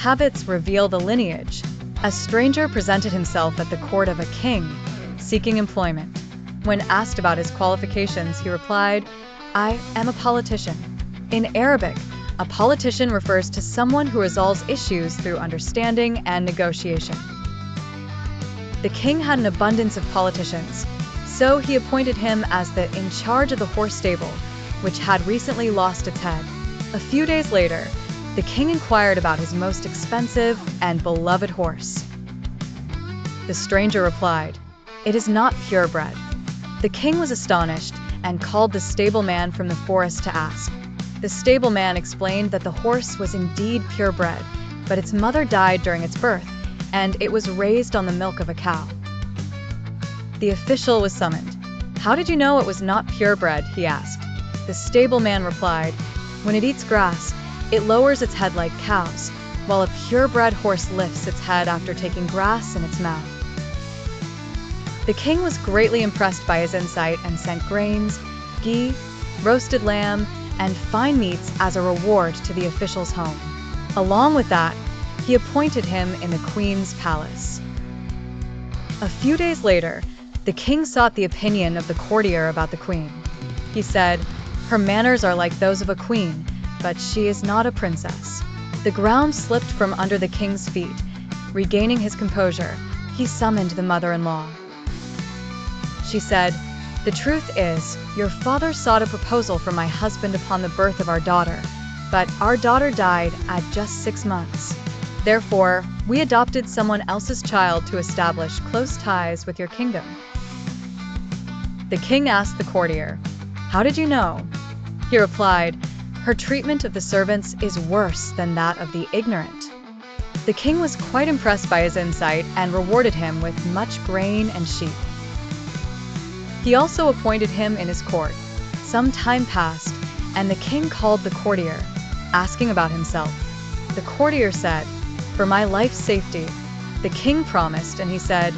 Habits reveal the lineage. A stranger presented himself at the court of a king, seeking employment. When asked about his qualifications, he replied, "I am a politician." In Arabic, a politician refers to someone who resolves issues through understanding and negotiation. The king had an abundance of politicians, so he appointed him as the in charge of the horse stable, which had recently lost its head. A few days later, the king inquired about his most expensive and beloved horse. The stranger replied, "It is not purebred." The king was astonished and called the stableman from the forest to ask. The stableman explained that the horse was indeed purebred, but its mother died during its birth, and it was raised on the milk of a cow. The official was summoned. "How did you know it was not purebred?" he asked. The stableman replied, "When it eats grass, it lowers its head like cows, while a purebred horse lifts its head after taking grass in its mouth." The king was greatly impressed by his insight and sent grains, ghee, roasted lamb, and fine meats as a reward to the official's home. Along with that, he appointed him in the queen's palace. A few days later, the king sought the opinion of the courtier about the queen. He said, "Her manners are like those of a queen, but she is not a princess." The ground slipped from under the king's feet. Regaining his composure, he summoned the mother-in-law. She said, "The truth is, your father sought a proposal from my husband upon the birth of our daughter, but our daughter died at just 6 months. Therefore, we adopted someone else's child to establish close ties with your kingdom." The king asked the courtier, "How did you know?" He replied, "Her treatment of the servants is worse than that of the ignorant." The king was quite impressed by his insight and rewarded him with much grain and sheep. He also appointed him in his court. Some time passed, and the king called the courtier, asking about himself. The courtier said, "For my life's safety." The king promised, and he said,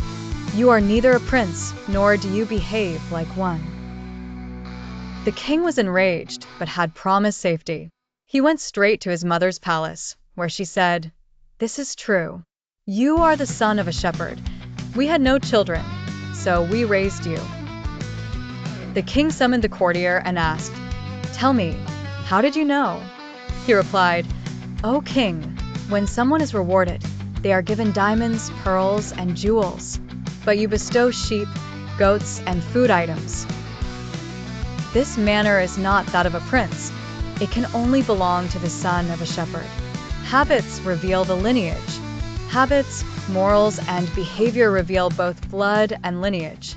"You are neither a prince, nor do you behave like one." The king was enraged, but had promised safety. He went straight to his mother's palace, where she said, "This is true. You are the son of a shepherd. We had no children, so we raised you." The king summoned the courtier and asked, "Tell me, how did you know?" He replied, "O king, when someone is rewarded, they are given diamonds, pearls, and jewels, but you bestow sheep, goats, and food items. This manner is not that of a prince. It can only belong to the son of a shepherd." Habits reveal the lineage. Habits, morals, and behavior reveal both blood and lineage.